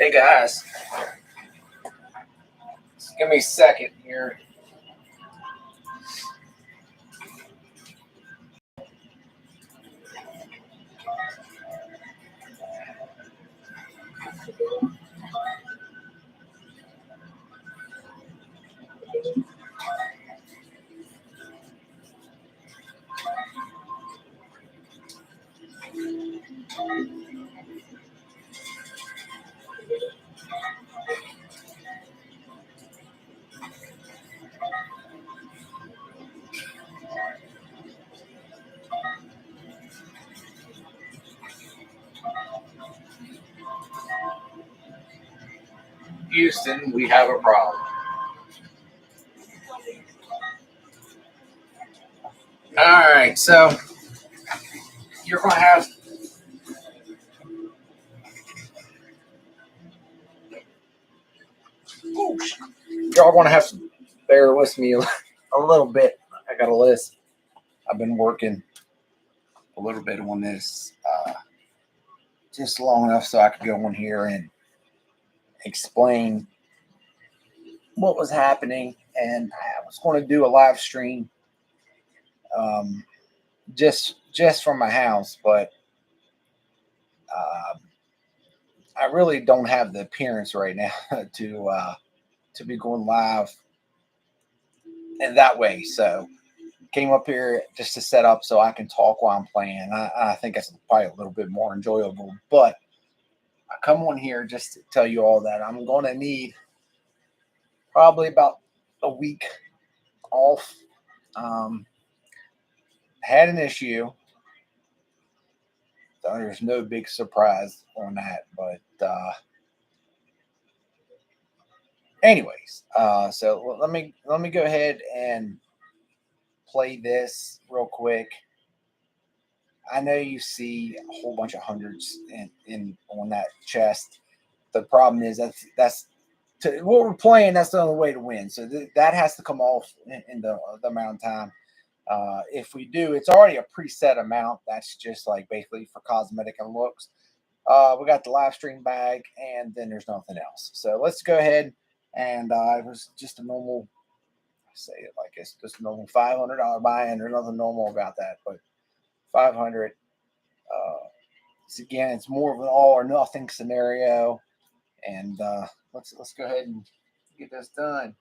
Hey guys, just give me a second here. Houston, we have a problem. All right, so you're going to have y'all going to have to bear with me a little bit. I got a list. I've been working a little bit on this just long enough so I could go on here and explain what was happening. And I was going to do a live stream just from my house, but I really don't have the appearance right now to be going live in that way. So came up here just to set up so I can talk while I'm playing. I think that's probably a little bit more enjoyable. But I come on here just to tell you all that I'm going to need probably about a week off. Had an issue. So there's no big surprise on that. But anyways, so let me go ahead and play this real quick. I know you see a whole bunch of hundreds in on that chest. The problem is that's what we're playing. That's the only way to win. So that has to come off in the amount of time. If we do, it's already a preset amount. That's just like basically for cosmetic and looks. We got the live stream bag, and then there's nothing else. So let's go ahead and it was just a normal. Say it like it's just a normal $500 buy-in. There's nothing normal about that, but 500. Again, it's more of an all or nothing scenario, and let's go ahead and get this done.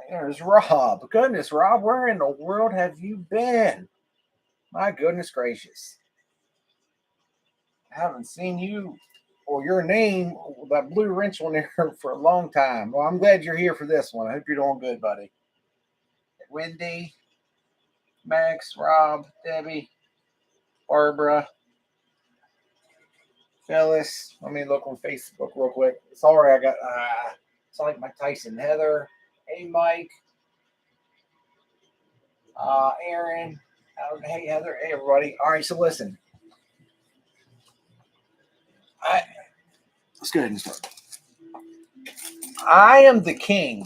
There's Rob. Goodness, Rob, where in the world have you been? My goodness gracious, I haven't seen you or your name, that blue wrench on there, for a long time. Well, I'm glad you're here for this one. I hope you're doing good, buddy. Wendy, Max, Rob, Debbie, Barbara, Phyllis. Let me look on Facebook real quick. Sorry, I got it's like Mike Tyson. Heather, hey Mike, Aaron, hey Heather, hey everybody. All right, so listen, let's go ahead and start. I am the king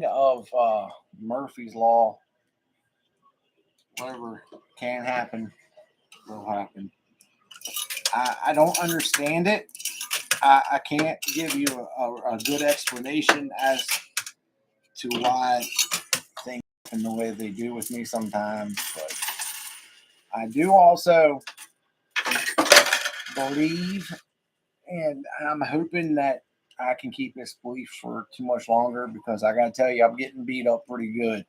of Murphy's Law. Whatever can happen will happen. I don't understand it. I can't give you a good explanation as to why things happen the way they do with me sometimes. But I do also believe, and I'm hoping that I can keep this belief for too much longer, because I got to tell you, I'm getting beat up pretty good.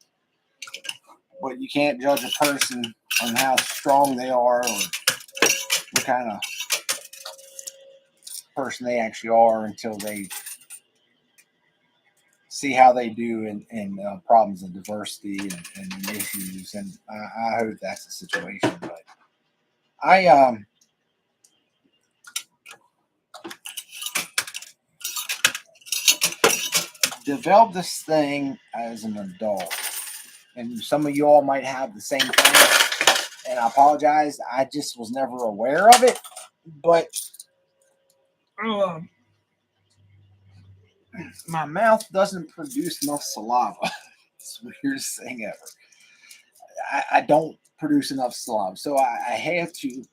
But you can't judge a person on how strong they are or what kind of person they actually are until they see how they do in problems of diversity and issues. And I hope that's the situation. But I developed this thing as an adult, and some of you all might have the same thing, and I apologize, I just was never aware of it. But my mouth doesn't produce enough saliva. It's the weirdest thing ever. I don't produce enough saliva, so I have to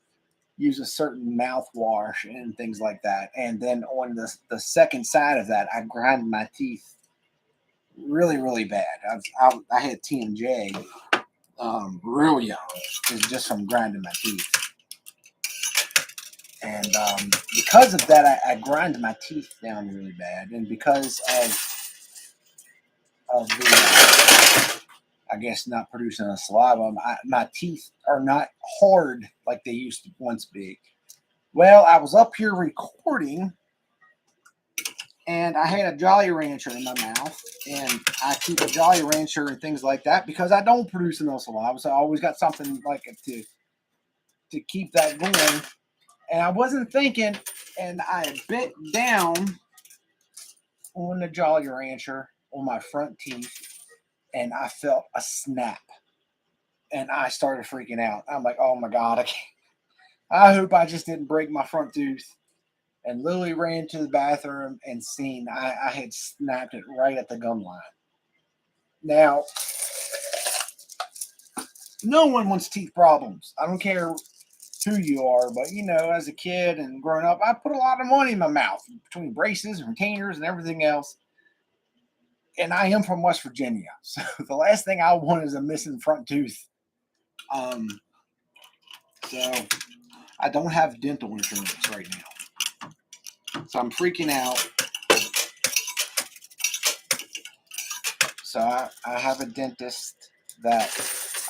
use a certain mouthwash and things like that. And then on the second side of that, I grind my teeth really, really bad. I had TMJ real young, just from grinding my teeth. And because of that, I grind my teeth down really bad. And because of the, I guess, not producing a saliva, my teeth are not hard like they used to once be. Well, I was up here recording, and I had a Jolly Rancher in my mouth, and I keep a Jolly Rancher and things like that because I don't produce enough saliva, so I always got something like to keep that going. And I wasn't thinking, and I bit down on the Jolly Rancher on my front teeth, and I felt a snap, and I started freaking out. I'm like, oh my God, I hope I just didn't break my front tooth. And Lily ran to the bathroom and seen I had snapped it right at the gum line. Now, no one wants teeth problems. I don't care who you are, but as a kid and growing up, I put a lot of money in my mouth between braces and retainers and everything else. And I am from West Virginia, so the last thing I want is a missing front tooth. So I don't have dental insurance right now, so I'm freaking out. So I have a dentist that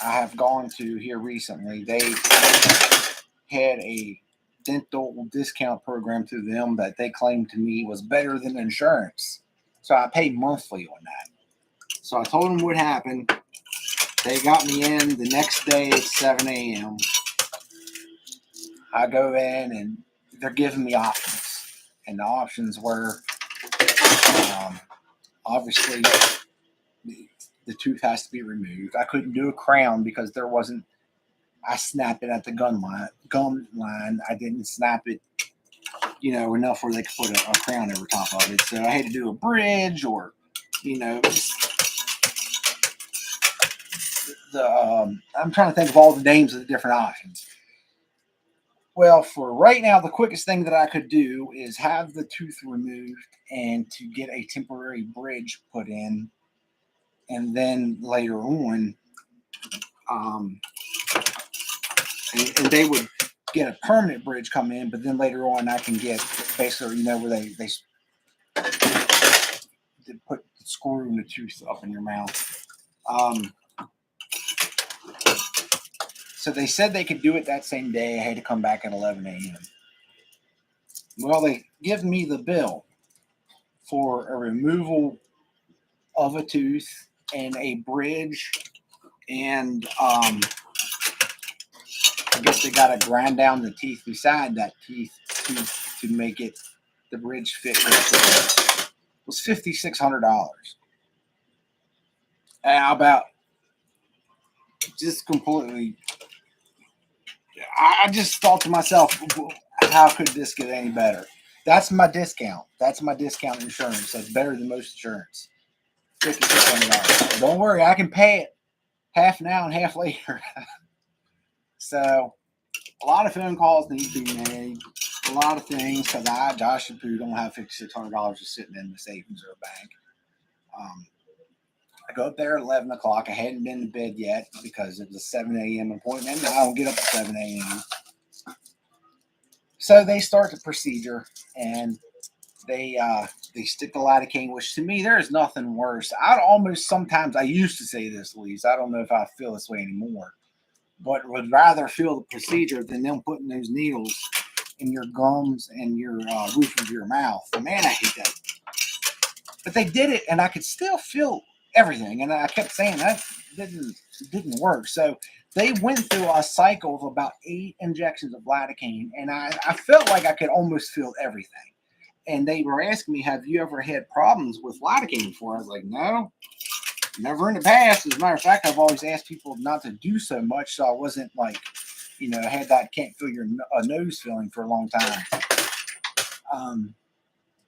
I have gone to here recently. They had a dental discount program through them that they claimed to me was better than insurance. So I pay monthly on that. So I told them what happened. They got me in the next day at 7 a.m. I go in and they're giving me options. And the options were obviously the tooth has to be removed. I couldn't do a crown because there wasn't. I snapped it at the gum line. I didn't snap it, enough where they could put a crown over top of it. So I had to do a bridge or, I'm trying to think of all the names of the different options. Well, for right now, the quickest thing that I could do is have the tooth removed and to get a temporary bridge put in. And then later on, and they would get a permanent bridge come in, but then later on I can get basically, where they put the screw in the tooth up in your mouth. So they said they could do it that same day. I had to come back at 11 a.m. Well, they give me the bill for a removal of a tooth and a bridge, and I guess they got to grind down the teeth beside that teeth to make it the bridge fit. It was $5,600. And about just completely, I just thought to myself, how could this get any better? That's my discount. That's my discount insurance. That's better than most insurance. $5,600. Don't worry, I can pay it half now and half later. So a lot of phone calls need to be made. A lot of things because Joshua Poo, don't have $5,600 just sitting in the savings or a bank. I go up there at 11 o'clock. I hadn't been to bed yet because it was a 7 a.m. appointment. And I don't get up at 7 a.m. So they start the procedure and they stick the lidocaine, which to me, there is nothing worse. I used to say this, Lise. I don't know if I feel this way anymore, but would rather feel the procedure than them putting those needles in your gums and your roof of your mouth. Man, I hate that. But they did it, and I could still feel everything. And I kept saying that didn't work. So they went through a cycle of about 8 injections of lidocaine, and I felt like I could almost feel everything. And they were asking me, have you ever had problems with lidocaine before? I was like, no, never in the past. As a matter of fact, I've always asked people not to do so much, so I wasn't like, had that can't feel your nose feeling for a long time.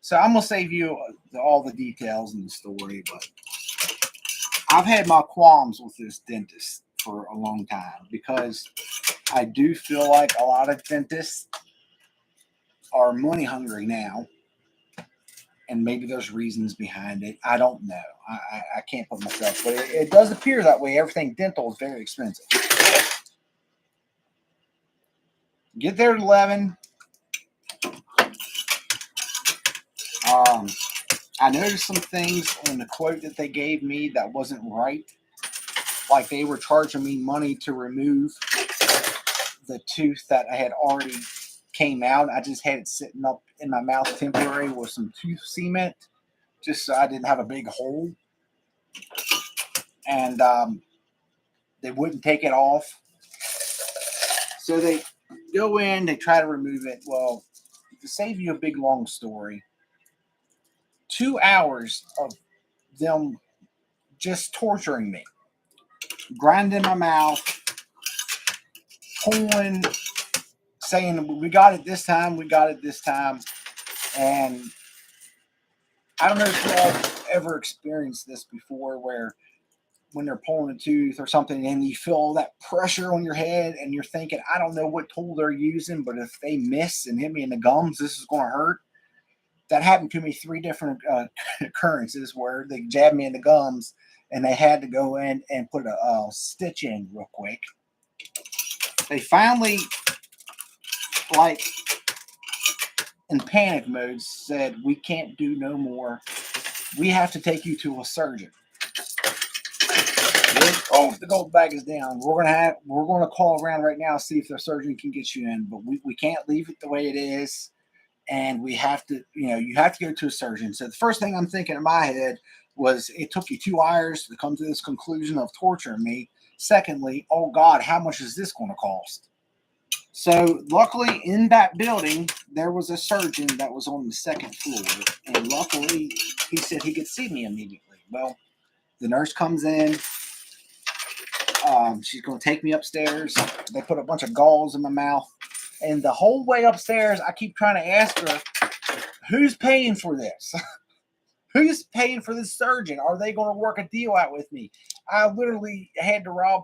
So I'm going to save you all the details in the story, but I've had my qualms with this dentist for a long time, because I do feel like a lot of dentists are money hungry now, and maybe there's reasons behind it. I don't know. I can't put myself, but it does appear that way. Everything dental is very expensive. Get there at 11. I noticed some things on the quote that they gave me that wasn't right. Like they were charging me money to remove the tooth that I had already came out. I just had it sitting up in my mouth temporary with some tooth cement, just so I didn't have a big hole. And they wouldn't take it off. So they go in, they try to remove it. Well, to save you a big long story, 2 hours of them just torturing me, grinding my mouth, pulling, saying, we got it this time, we got it this time. And I don't know if y'all ever experienced this before, where when they're pulling a tooth or something and you feel all that pressure on your head and you're thinking, I don't know what tool they're using, but if they miss and hit me in the gums, this is going to hurt. That happened to me 3 different occurrences where they jabbed me in the gums and they had to go in and put a stitch in real quick. They finally, like in panic mode, said, we can't do no more. We have to take you to a surgeon. Oh, the gold bag is down. We're gonna call around right now, see if the surgeon can get you in, but we can't leave it the way it is. And we have to, you have to go to a surgeon. So the first thing I'm thinking in my head was, it took you 2 hours to come to this conclusion of torturing me. Secondly, oh God, how much is this going to cost? So luckily in that building, there was a surgeon that was on the 2nd floor. And luckily he said he could see me immediately. Well, the nurse comes in. She's going to take me upstairs. They put a bunch of gauze in my mouth. And the whole way upstairs, I keep trying to ask her, who's paying for this? Who's paying for this surgeon? Are they going to work a deal out with me? I literally had to rob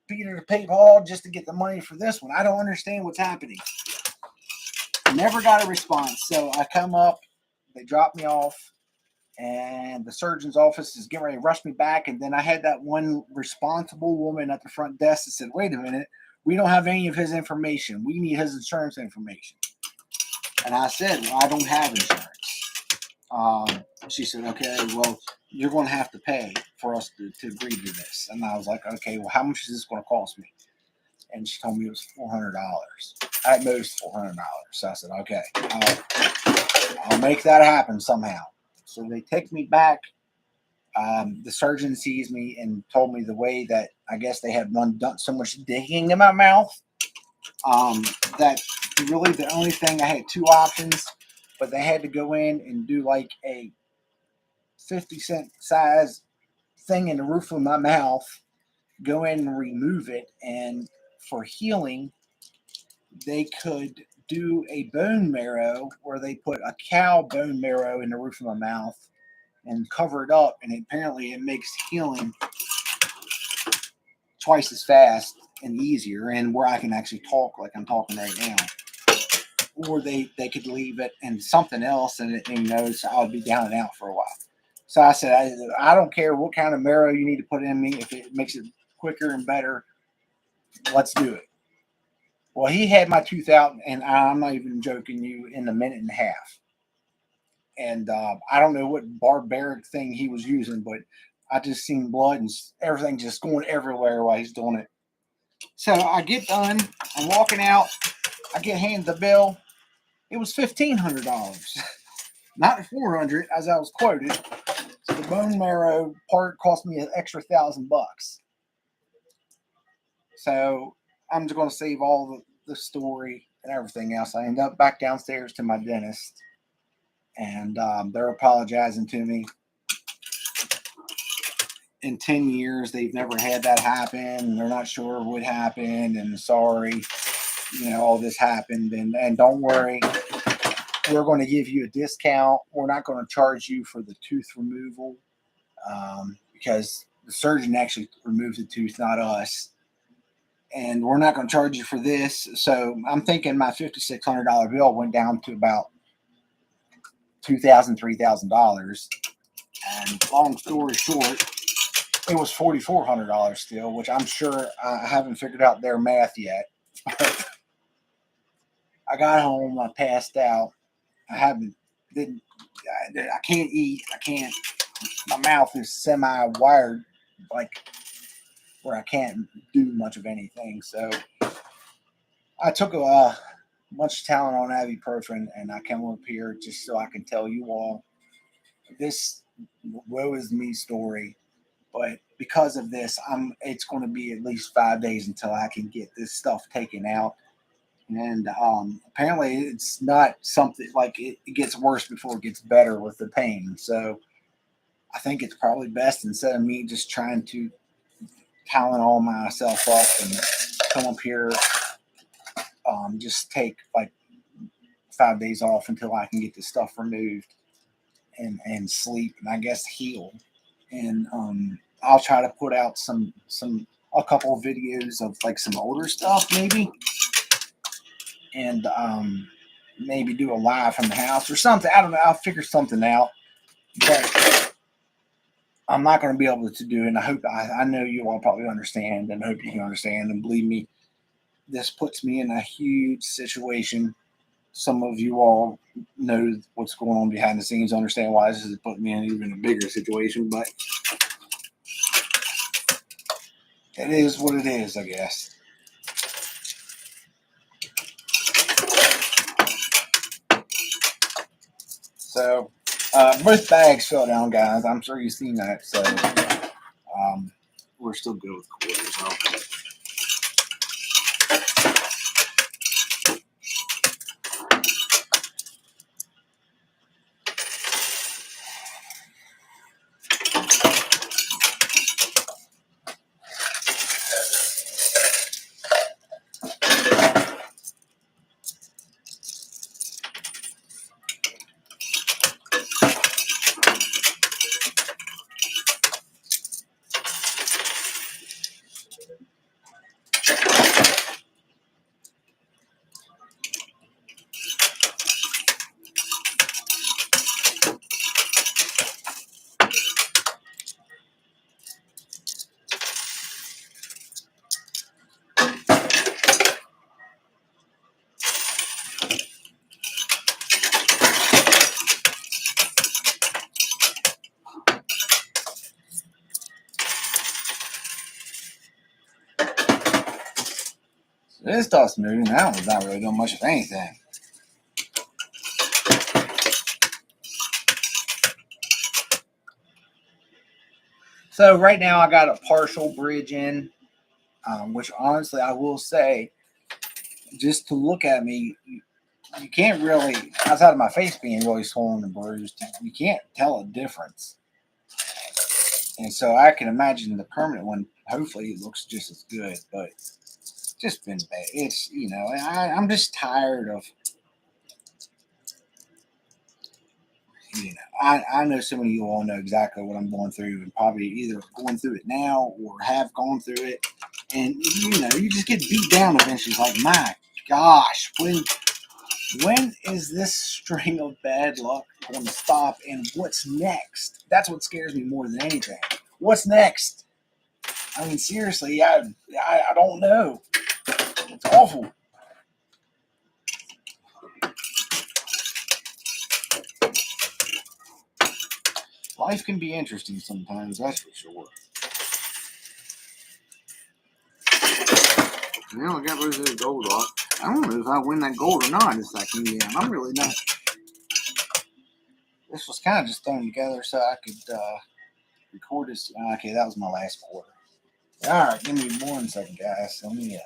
Peter to pay Paul just to get the money for this one. I don't understand what's happening. Never got a response. So I come up, they drop me off, and the surgeon's office is getting ready to rush me back. And then I had that one responsible woman at the front desk that said, wait a minute, we don't have any of his information. We need his insurance information. And I said, well, I don't have insurance. She said, okay, well, you're going to have to pay for us to agree to this. And I was like, okay, well, how much is this going to cost me? And she told me it was $400. At most $400. So I said, okay, I'll make that happen somehow. So they take me back. The surgeon sees me and told me the way that I guess they had done so much digging in my mouth, that really the only thing, I had 2 options, but they had to go in and do like a 50-cent size thing in the roof of my mouth, go in and remove it. And for healing, they could do a bone marrow where they put a cow bone marrow in the roof of my mouth and cover it up, and apparently it makes healing twice as fast and easier, and where I can actually talk like I'm talking right now. Or they could leave it and something else, and so I would be down and out for a while. So I said, I don't care what kind of marrow you need to put in me. If it makes it quicker and better, let's do it. Well, he had my tooth out, and I'm not even joking you, in a minute and a half. And I don't know what barbaric thing he was using, but I just seen blood and everything just going everywhere while he's doing it. So I get done. I'm walking out. I get handed the bill. It was $1,500, not $400 as I was quoted. So the bone marrow part cost me an extra $1,000. So I'm just going to save all the story and everything else. I end up back downstairs to my dentist, and they're apologizing to me. In 10 years, they've never had that happen. They're not sure what happened, and sorry, all this happened. And don't worry, we're going to give you a discount. We're not going to charge you for the tooth removal, because The surgeon actually removed the tooth, not us. And we're not going to charge you for this. So I'm thinking my $5,600 bill went down to about $2,000, $3,000. And long story short, it was $4,400 still, which I'm sure I haven't figured out their math yet. I got home, I passed out. I haven't, didn't, I can't eat. I can't, my mouth is semi-wired, like where I can't do much of anything. So I took a bunch of Tylenol and ibuprofen, and I came up here just so I can tell you all this woe is me story. But because of this, it's going to be at least 5 days until I can get this stuff taken out. And apparently, it's not something like it gets worse before it gets better with the pain. So I think it's probably best, instead of me just trying to Tylenol myself up and come up here, just take like 5 days off until I can get this stuff removed and sleep and I guess heal. And I'll try to put out a couple of videos of like some older stuff maybe, and maybe do a live from the house or something. I don't know. I'll figure something out, but I'm not going to be able to do it. And I know you all probably understand, and hope you can understand. And believe me, this puts me in a huge situation. Some of you all know what's going on behind the scenes, understand why this is putting me in even a bigger situation, but it is what it is, I guess. So, both bags fell down, guys. I'm sure you've seen that. So, we're still good with quarters. So. This stuff's moving. That one's not really doing much of anything. So right now I got a partial bridge in, which honestly I will say, just to look at me, you can't really, outside of my face being really swollen and bruised, you can't tell a difference. And so I can imagine the permanent one, hopefully it looks just as good, but it's just been bad. It's, I'm just tired of, I know some of you all know exactly what I'm going through, and probably either going through it now or have gone through it. And, you just get beat down eventually. It's like, my gosh, when is this string of bad luck going to stop, and what's next? That's what scares me more than anything. What's next? I mean, seriously, I don't know. It's awful. Life can be interesting sometimes, that's for sure. Now I got rid of the gold off. I don't know if I win that gold or not. It's like, yeah, I'm really not. This was kind of just thrown together so I could record this. Okay, that was my last quarter. All right, give me 1 second, guys. Let me.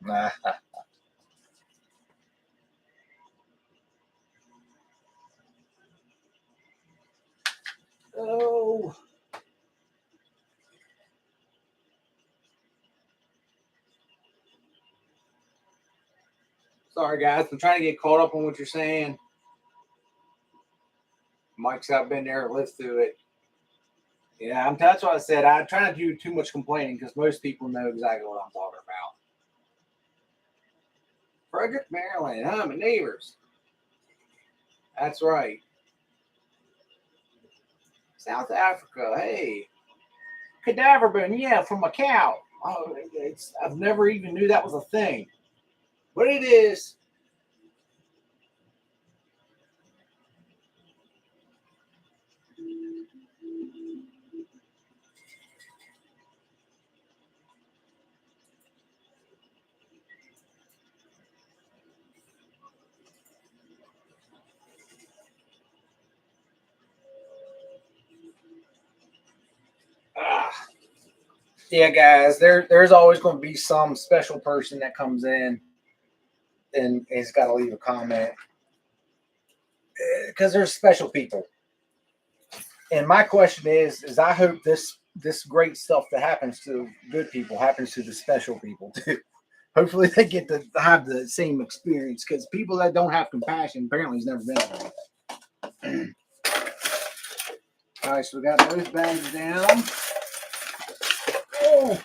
Nah. Oh. Sorry, guys. I'm trying to get caught up on what you're saying. Mike's got been there, lived through it. Yeah, that's what I said. I try not to do too much complaining because most people know exactly what I'm talking about. Frederick, Maryland. My neighbors. That's right. South Africa. Hey. Cadaver bone. Yeah, from a cow. Oh, I've never even knew that was a thing. But it is. Yeah, guys, there's always going to be some special person that comes in and has got to leave a comment because there's special people. And my question is I hope this great stuff that happens to good people happens to the special people too. Hopefully they get to have the same experience because people that don't have compassion apparently has never been there. All right, so we got those bags down. Oh.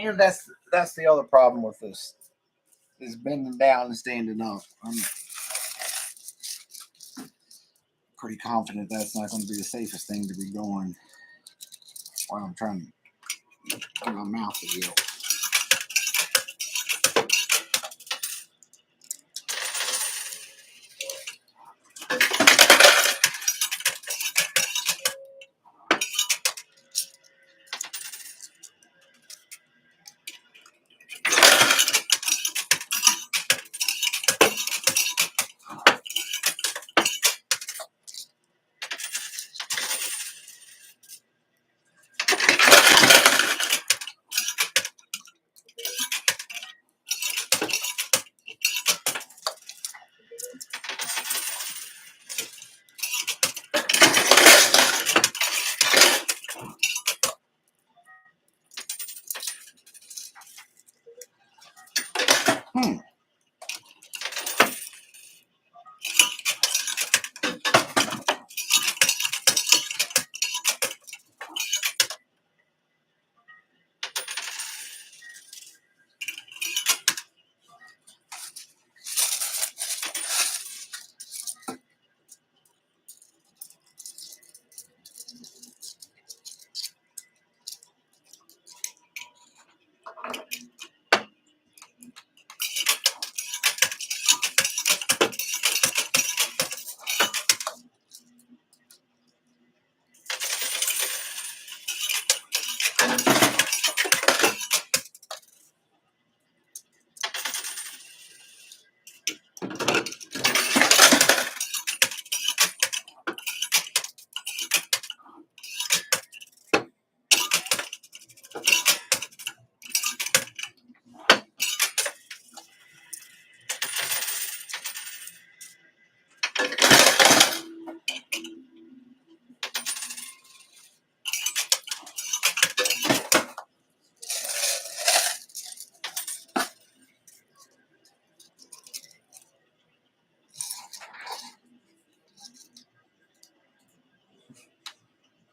And that's the other problem with this is bending down and standing up. I'm pretty confident that's not going to be the safest thing to be doing while I'm trying to get my mouth to heal.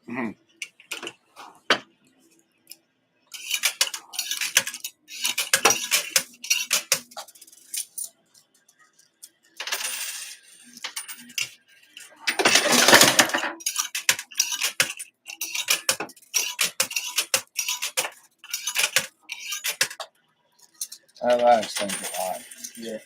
Mm-hmm. Oh, that explains a lot. Yeah.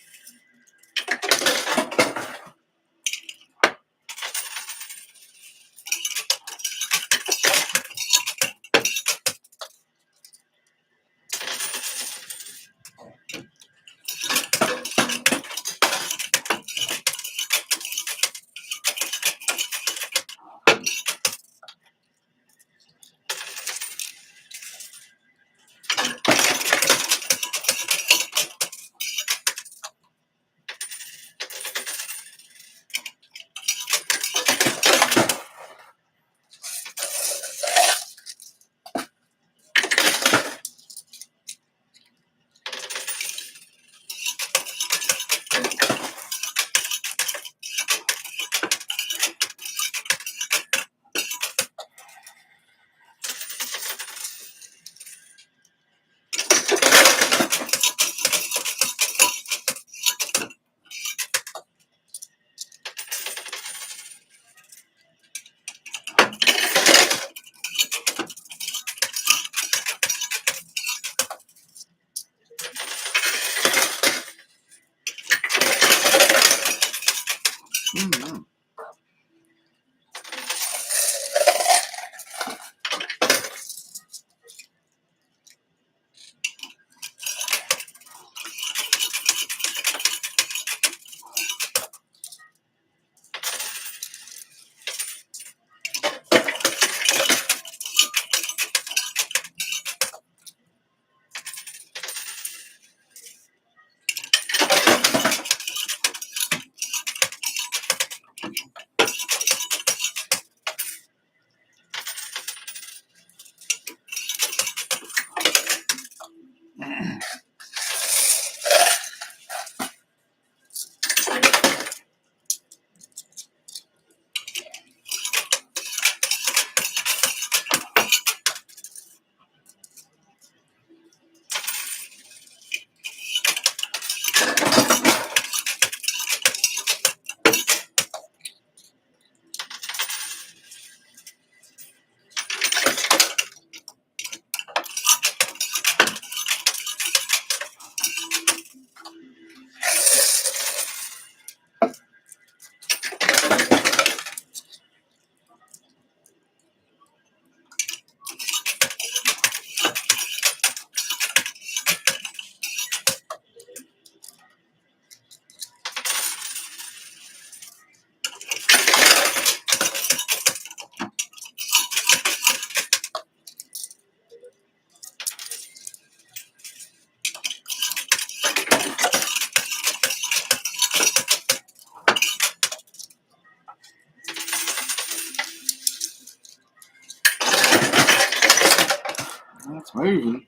It's moving.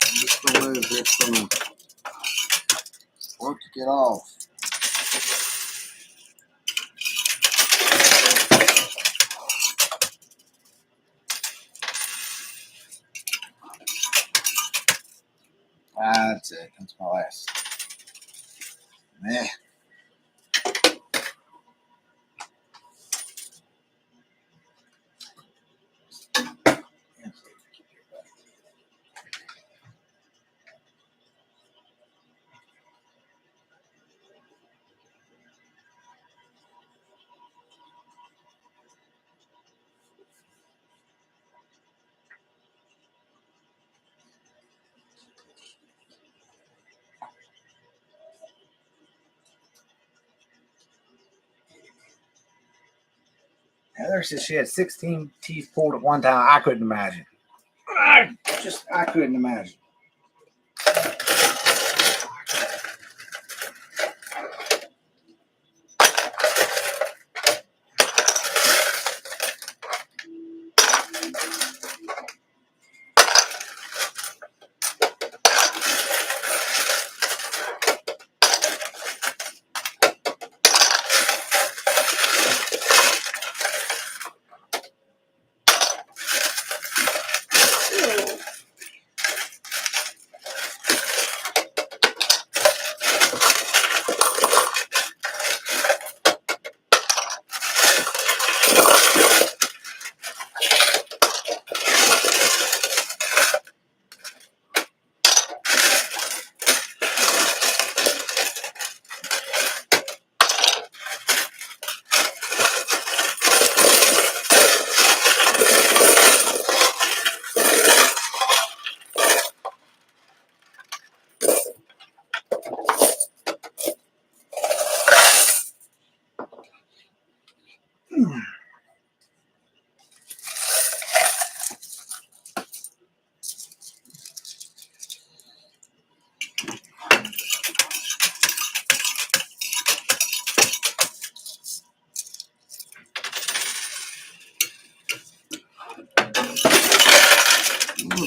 I'm just going to move here. It's going to work to get off. That's it. That's my last. Meh. Heather said she had 16 teeth pulled at one time. I couldn't imagine. I couldn't imagine.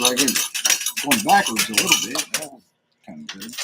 Like it's going backwards a little bit. That was kind of good.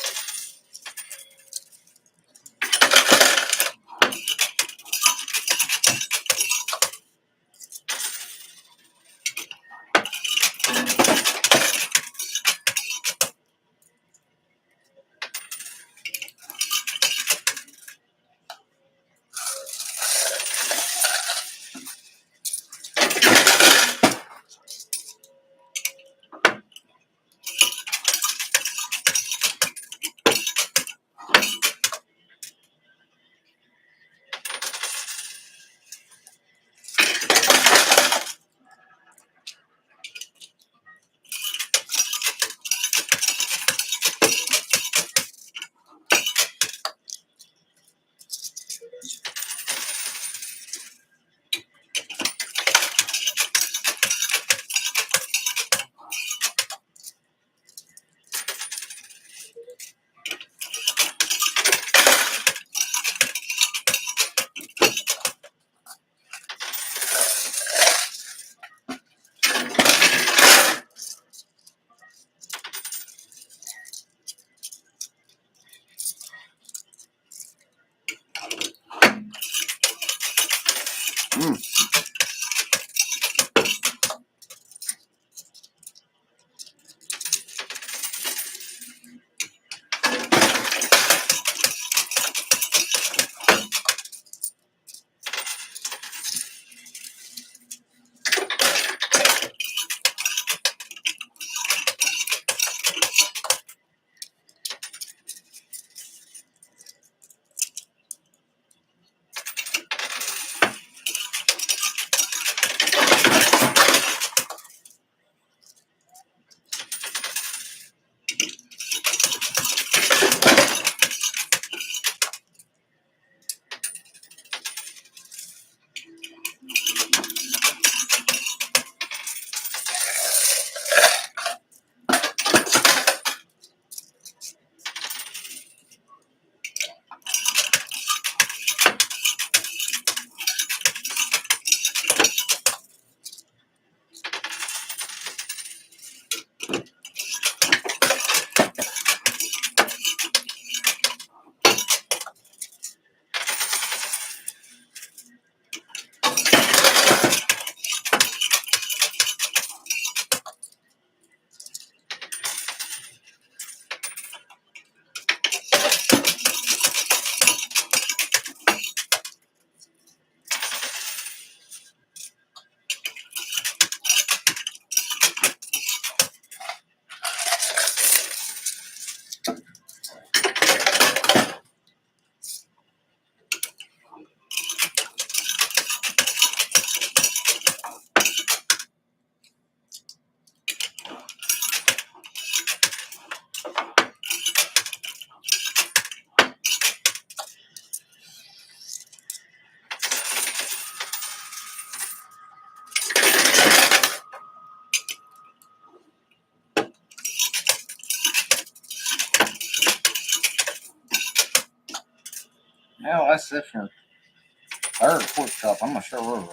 Now that's it for third or fourth cup. I'm not sure where we're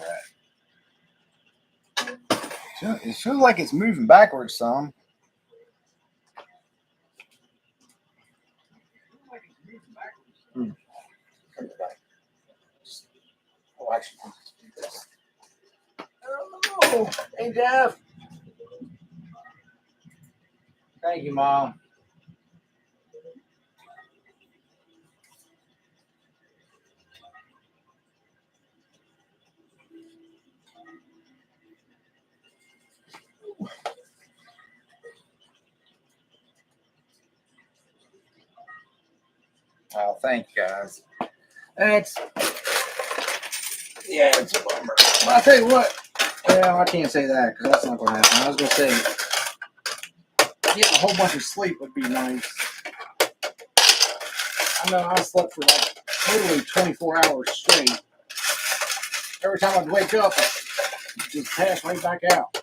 at. It feels like it's moving backwards some. Oh, actually, do this. Oh, hey Jeff. Thank you, Mom. Oh, thank you guys. It's a bummer. Well, I'll tell you what. Well, I can't say that because that's not going to happen. I was going to say getting a whole bunch of sleep would be nice. I know I slept for like literally 24 hours straight. Every time I'd wake up, I'd just pass right back out.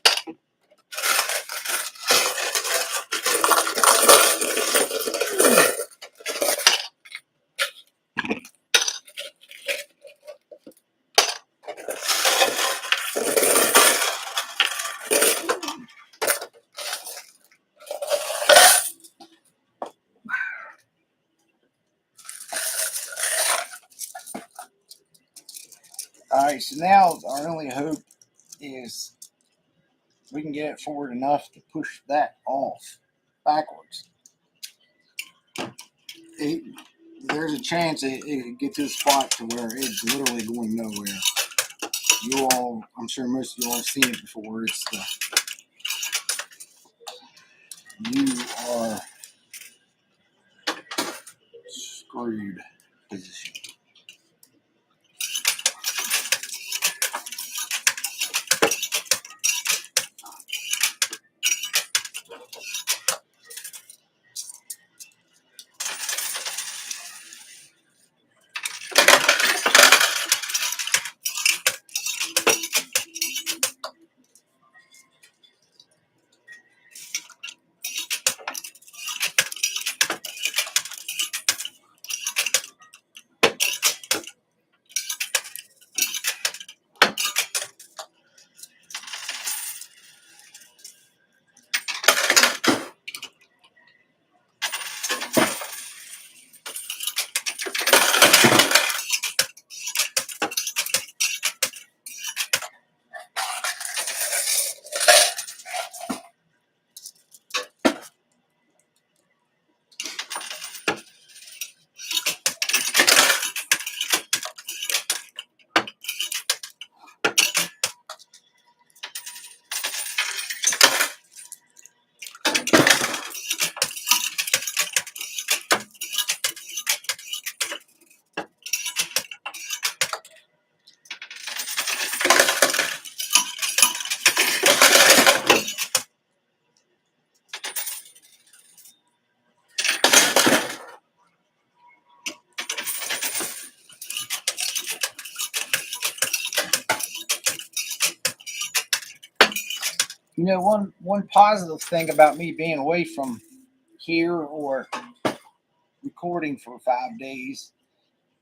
All right, so now our only hope is we can get it forward enough to push that off backwards. There's a chance it could get to a spot to where it's literally going nowhere. You all, I'm sure most of you all have seen it before. It's you are screwed position. You know, one positive thing about me being away from here or recording for 5 days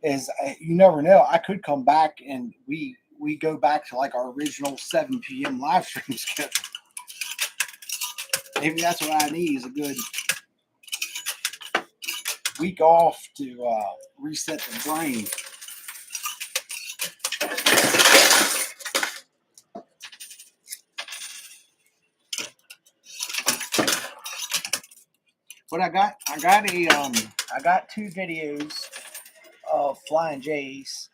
is you never know. I could come back and we go back to like our original 7 p.m. live stream schedule. Maybe that's what I need is a good week off to reset the brain. But I got 2 videos of Flying J's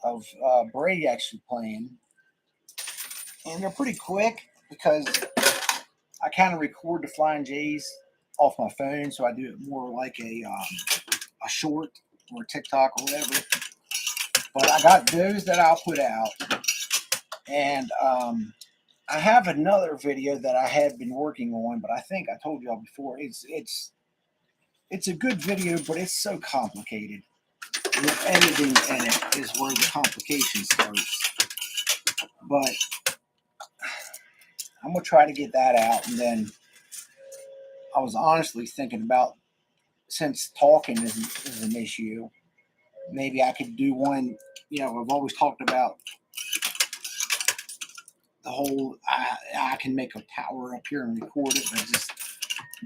of Brady actually playing, and they're pretty quick because I kind of record the Flying J's off my phone, so I do it more like a short or TikTok or whatever. But I got those that I'll put out, and I have another video that I had been working on, but I think I told y'all before it's a good video, but it's so complicated. The editing in it is where the complication starts. But I'm gonna try to get that out, and then I was honestly thinking about, since talking is an issue, maybe I could do one. I've always talked about the whole, I can make a tower up here and record it, but I just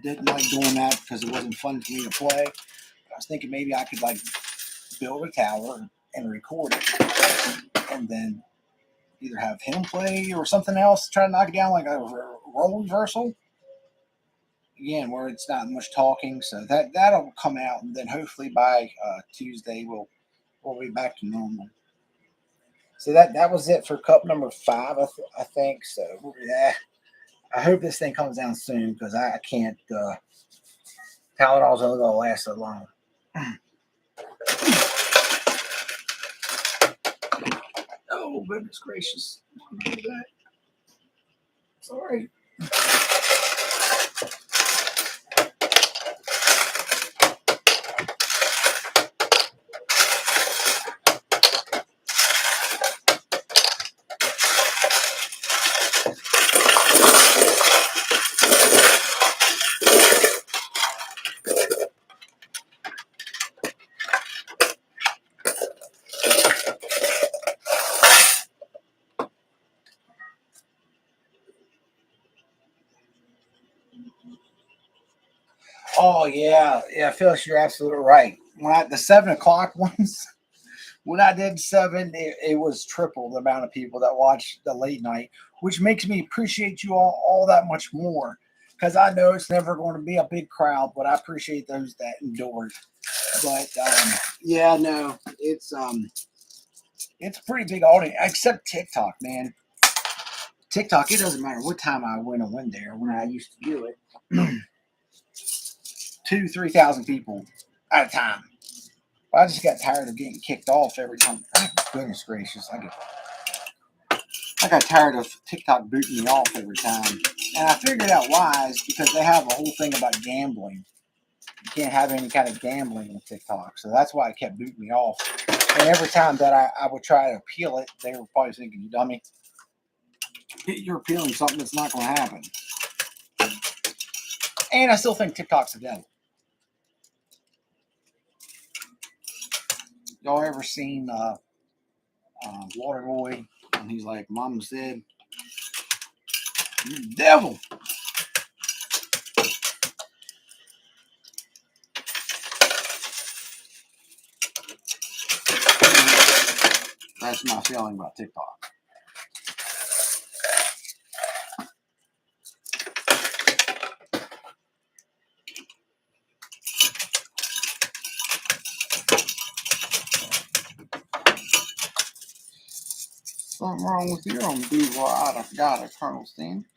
didn't like doing that because it wasn't fun for me to play. I was thinking maybe I could like build a tower and record it, and then either have him play or something else, try to knock it down like a role reversal. Again, where it's not much talking, so that'll come out, and then hopefully by Tuesday we'll be back to normal. So that was it for cup number 5, I think. So yeah, I hope this thing comes down soon because I can't. Tylenol's only gonna last so long. Oh goodness gracious! Don't do that. Sorry. Oh yeah, Phyllis, you're absolutely right. When the 7 o'clock ones, when I did 7, it was triple the amount of people that watched the late night, which makes me appreciate you all that much more. Because I know it's never going to be a big crowd, but I appreciate those that endured. But yeah, no, it's a pretty big audience, except TikTok, man. TikTok, it doesn't matter what time I went there when I used to do it. 2,000-3,000 people at a time. I just got tired of getting kicked off every time. Oh, goodness gracious, I got tired of TikTok booting me off every time, and I figured out why is because they have a whole thing about gambling. You can't have any kind of gambling on TikTok, so that's why it kept booting me off. And every time that I would try to appeal it, they were probably thinking, "You dummy, you're appealing something that's not going to happen." And I still think TikTok's the devil. Y'all ever seen Waterboy? And he's like, "Mama said, you're the devil." That's my feeling about TikTok. Something wrong with you on the where I got eternal standards.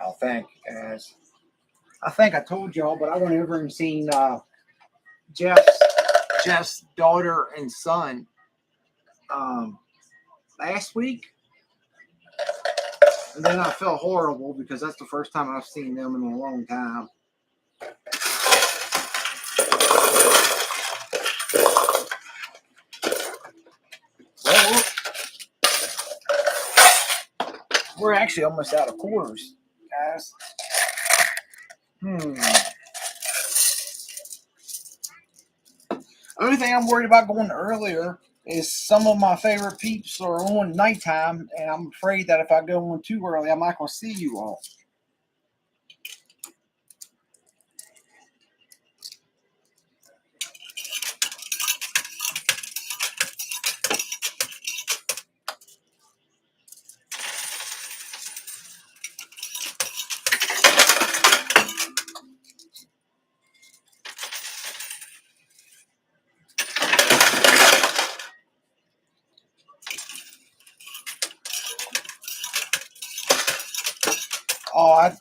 Oh, thank you guys. I think I told y'all, but I went over and seen Jeff's Jeff's daughter and son last week, and then I felt horrible because that's the first time I've seen them in a long time. Well, we're actually almost out of quarters, guys. Only thing I'm worried about going earlier is some of my favorite peeps are on nighttime, and I'm afraid that if I go on too early, I'm not going to see you all.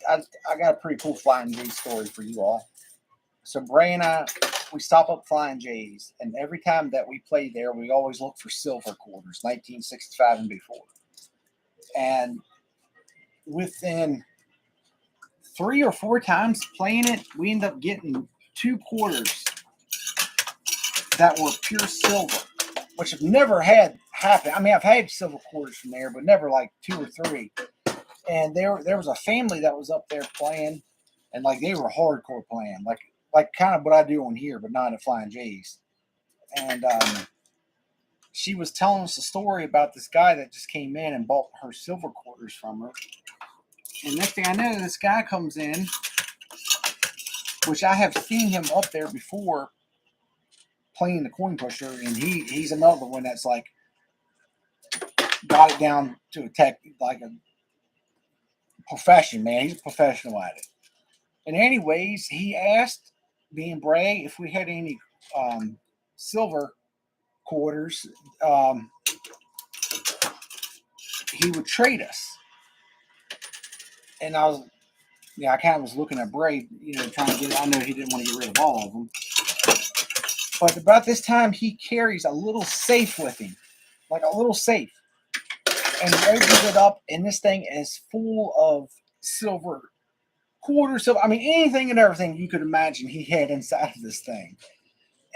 I got a pretty cool Flying J story for you all. So Bray and I, we stop up Flying J's, and every time that we play there, we always look for silver quarters, 1965 and before. And within 3 or 4 times playing it, we end up getting 2 quarters that were pure silver, which I've never had happen. I mean, I've had silver quarters from there, but never like 2 or 3. And there was a family that was up there playing, and like they were hardcore playing, like kind of what I do on here, but not at Flying J's. And she was telling us a story about this guy that just came in and bought her silver quarters from her. And next thing I know, this guy comes in, which I have seen him up there before playing the coin pusher, and he's another one that's like got it down to a tech, like a profession, man. He's a professional at it. And anyways, he asked me and Bray if we had any silver quarters. He would trade us. And I kind of was looking at Bray, trying to I know he didn't want to get rid of all of them. But about this time, he carries a little safe with him, like a little safe. And he opens it up, and this thing is full of silver quarters. So, I mean, anything and everything you could imagine he had inside of this thing.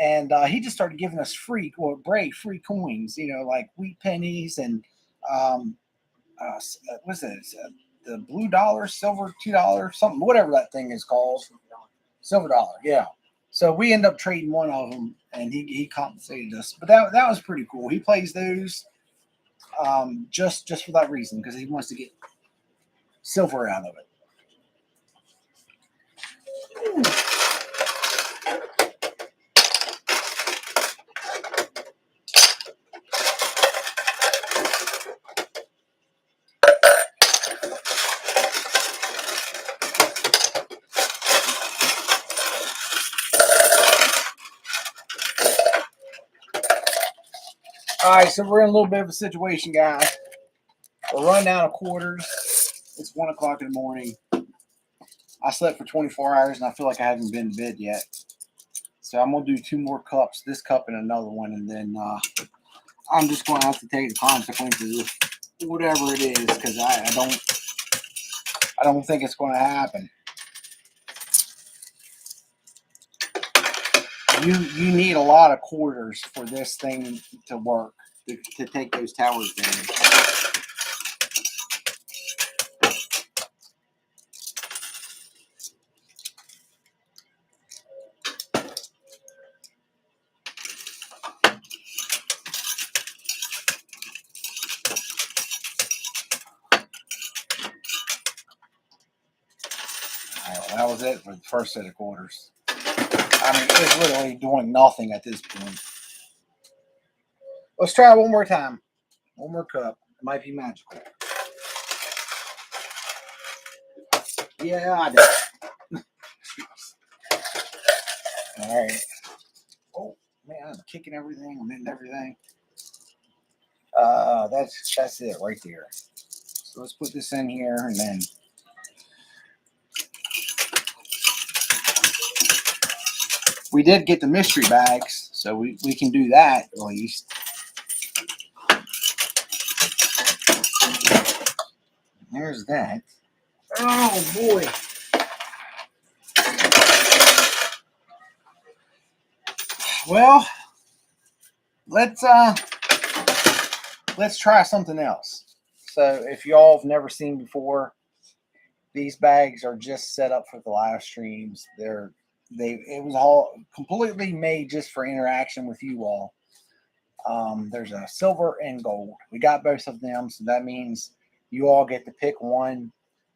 And he just started giving us free coins, like wheat pennies and what's it? The blue dollar, silver $2, something, whatever that thing is called. Silver dollar, yeah. So we end up trading one of them, and he compensated us. But that was pretty cool. He plays those just for that reason, because he wants to get silver out of it. All right, so we're in a little bit of a situation, guys. We're running out of quarters. It's 1 o'clock in the morning. I slept for 24 hours, and I feel like I haven't been to bed yet. So I'm going to do 2 more cups, this cup and another one, and then I'm just going to have to take the consequences of whatever it is, because I don't think it's going to happen. You need a lot of quarters for this thing to work, to take those towers down. Well, that was it for the first set of quarters. I mean, it's literally doing nothing at this point. Let's try it one more time. One more cup. It might be magical. Yeah, I did. All right. Oh man, I'm kicking everything. I'm hitting everything. That's it right there. So let's put this in here, and then we did get the mystery bags, so we can do that at least. There's that. Oh boy. Well, let's try something else. So if y'all have never seen before, these bags are just set up for the live streams. It was all completely made just for interaction with you all. There's a silver and gold. We got both of them, so that means you all get to pick one.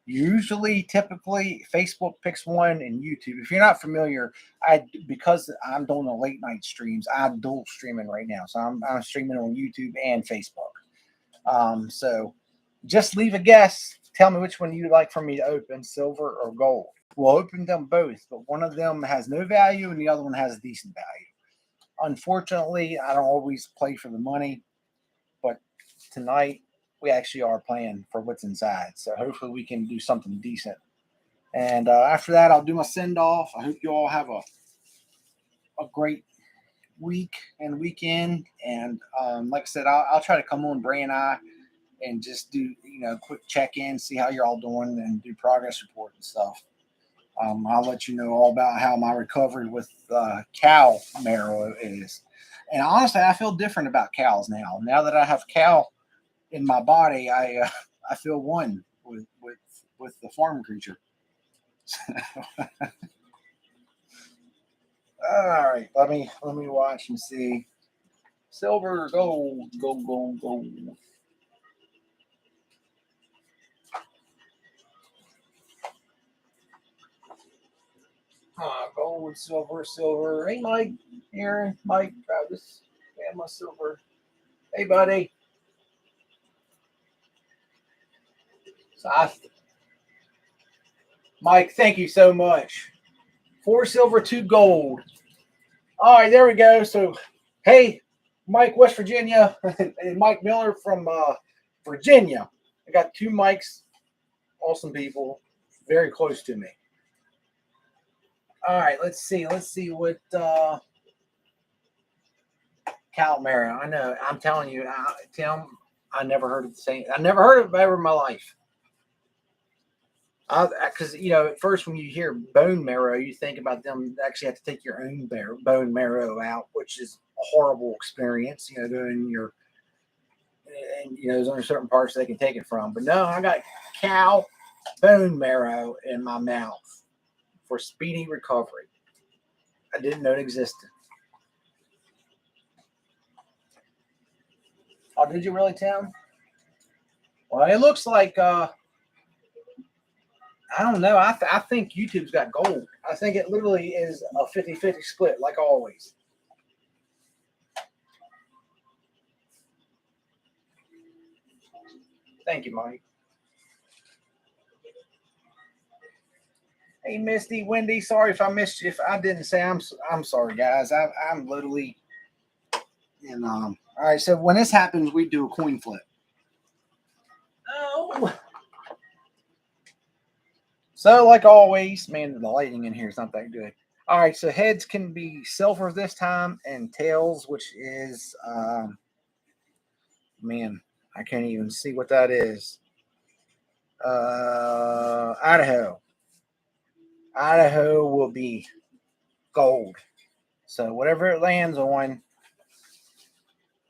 Typically, Facebook picks one, and YouTube. If you're not familiar, because I'm doing the late night streams, I'm dual streaming right now, so I'm streaming on YouTube and Facebook. So just leave a guess. Tell me which one you'd like for me to open, silver or gold. We'll open them both, but one of them has no value and the other one has a decent value. Unfortunately, I don't always play for the money, but tonight we actually are playing for what's inside. So hopefully we can do something decent. And after that, I'll do my send off. I hope you all have a great week and weekend. And like I said, I'll try to come on Bray and I and just do, quick check in, see how you're all doing, and do progress report and stuff. I'll let you know all about how my recovery with cow marrow is. And honestly, I feel different about cows now. Now that I have cow in my body, I feel one with the farm creature. All right, let me watch and see. Silver, gold, gold, gold, gold. Gold, silver, silver. Hey, Mike, Aaron, Mike, Travis, and my silver. Hey, buddy. So Mike, thank you so much. 4 silver, 2 gold. All right, there we go. So, hey, Mike, West Virginia, and Mike Miller from Virginia. I got 2 Mikes, awesome people, very close to me. All right, let's see what Cal Marrow. I know. I'm telling you, Tim. I never heard of the same. I never heard of it ever in my life. Because at first when you hear bone marrow, you think about them actually have to take your own bone marrow out, which is a horrible experience. Doing your and there's only certain parts they can take it from. But no, I got cow bone marrow in my mouth for speedy recovery. I didn't know it existed. Oh, did you really, Tim? Well, it looks like I don't know. I think YouTube's got gold. I think it literally is a 50-50 split, like always. Thank you, Mike. Hey, Misty, Wendy. Sorry if I missed you. If I didn't say, I'm sorry, guys. I'm literally and all right. So when this happens, we do a coin flip. Oh. So like always, man, the lighting in here is not that good. All right, so heads can be silver this time, and tails, which is man, I can't even see what that is. Idaho. Idaho will be gold. So whatever it lands on,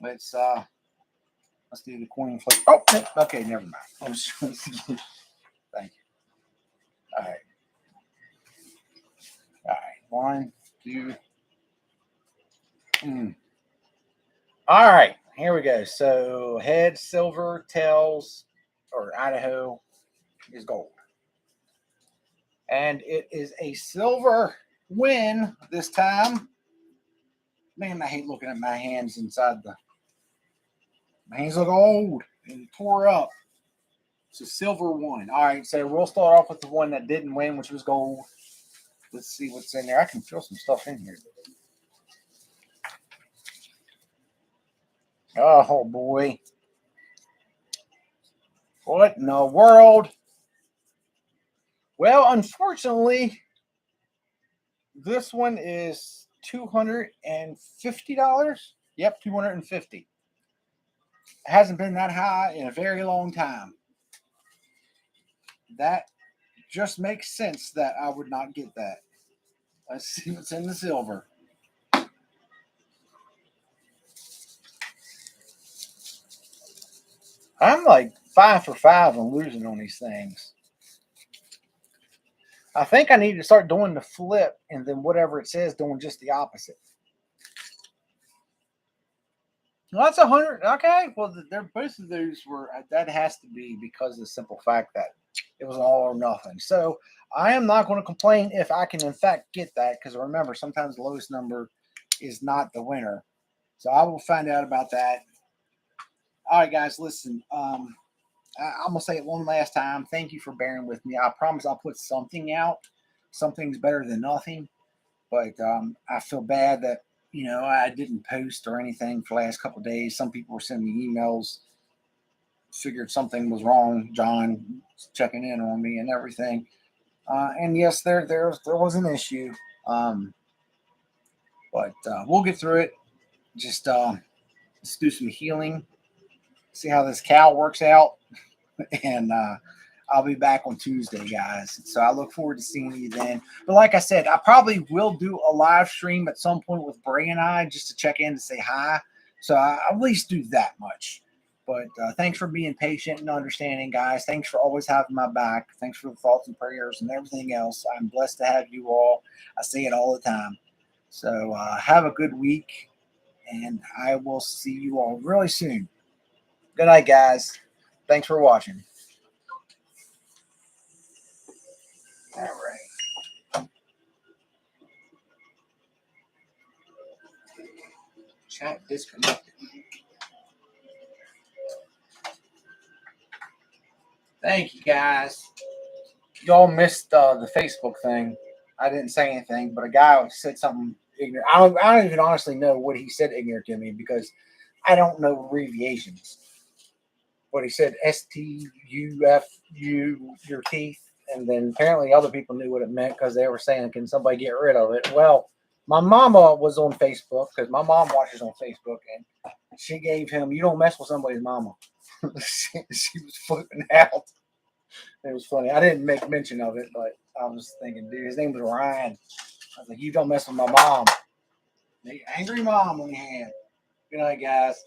let's do the coin flip. Oh, okay, never mind. Thank you. All right. All right. 1, 2. All right. Here we go. So head silver, tails, or Idaho is gold. And it is a silver win this time. Man, I hate looking at my hands inside my hands look old and tore up. It's a silver one. All right, so we'll start off with the one that didn't win, which was gold. Let's see what's in there. I can feel some stuff in here. Oh boy. What in the world? Well, unfortunately, this one is $250. Yep, $250. It hasn't been that high in a very long time. That just makes sense that I would not get that. Let's see what's in the silver. I'm like 5 for 5 on losing on these things. I think I need to start doing the flip and then whatever it says, doing just the opposite. Well, that's 100. Okay. Well, they're both of those were that has to be because of the simple fact that it was all or nothing. So I am not going to complain if I can in fact get that because remember sometimes the lowest number is not the winner. So I will find out about that. All right, guys, listen. I'm gonna say it one last time. Thank you for bearing with me. I promise I'll put something out. Something's better than nothing. But I feel bad that I didn't post or anything for the last couple of days. Some people were sending me emails. Figured something was wrong. John checking in on me and everything. And yes, there was an issue, but we'll get through it. Just let's do some healing, see how this cow works out, and I'll be back on Tuesday, guys. So I look forward to seeing you then. But like I said, I probably will do a live stream at some point with Bray and I just to check in to say hi. So I at least do that much. But thanks for being patient and understanding, guys. Thanks for always having my back. Thanks for the thoughts and prayers and everything else. I'm blessed to have you all. I say it all the time. So have a good week, and I will see you all really soon. Good night, guys. Thanks for watching. All right. Chat disconnected. Thank you, guys. Y'all missed the Facebook thing. I didn't say anything, but a guy said something ignorant. I don't even honestly know what he said ignorant to me because I don't know abbreviations. But he said STUFU, your teeth. And then apparently other people knew what it meant because they were saying, can somebody get rid of it? Well, my mama was on Facebook because my mom watches on Facebook, and she gave him, you don't mess with somebody's mama. she was flipping out. It was funny. I didn't make mention of it, but I was thinking, dude, his name was Ryan. I was like, you don't mess with my mom. The angry mom on your hand. Good night, guys.